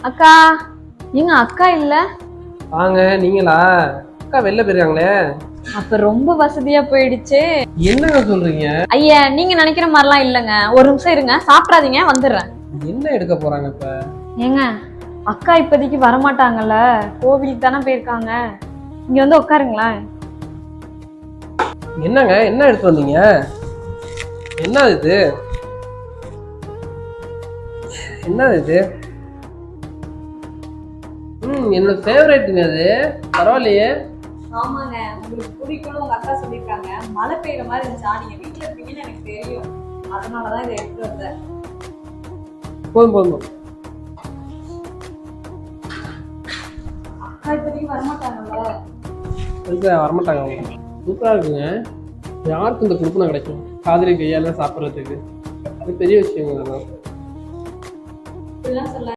அக்கா, எங்க அக்கா இல்ல? வாங்க. நீங்களா? அக்கா வெளில போயிருக்காங்களே. அப்ப ரொம்ப வசதியா போயிடுச்சு. என்னங்க சொல்றீங்க? ஐயா, நீங்க நினைக்கிற மாதிரிலாம் இல்லங்க. ஒரு நிமிஷம் இருங்க, சாப்பிடாதீங்க, வந்துடுறேன். என்ன எடுக்க போறாங்க இப்ப? ஏங்க, அக்கா இப்போதைக்கு வரமாட்டாங்கல்ல, கோவிலுக்கு தானே போயிருக்காங்க. இங்க வந்து உட்காருங்களேன். என்னங்க, என்ன எடுத்து வந்தீங்க? என்ன இது? என்ன இது? என்னோட ஃபேவரேட்டுங்க அது. பரவாயில்லையே. ஆமாங்க, உங்களுக்கு பிடிக்கும்னு உங்க அக்கா சொல்லியிருக்காங்க. மழை பெய்யுற மாதிரி இருந்துச்சா, நீங்க வீட்டுல இருப்பீங்கன்னு எனக்கு தெரியும். அதனாலதான் இதை எடுத்து வந்தேன். போதும் போதும். அக்கா இப்போதைக்கு வரமாட்டாங்கல்ல. வரமாட்டாங்க அவங்க. சூப்பரா இருக்குங்க. யாருக்கு இந்த குடுப்பனை கிடைக்கும் காதலி கையால சாப்பிட்றதுக்கு? அது பெரிய விஷயம். இப்படிலாம் சொல்ல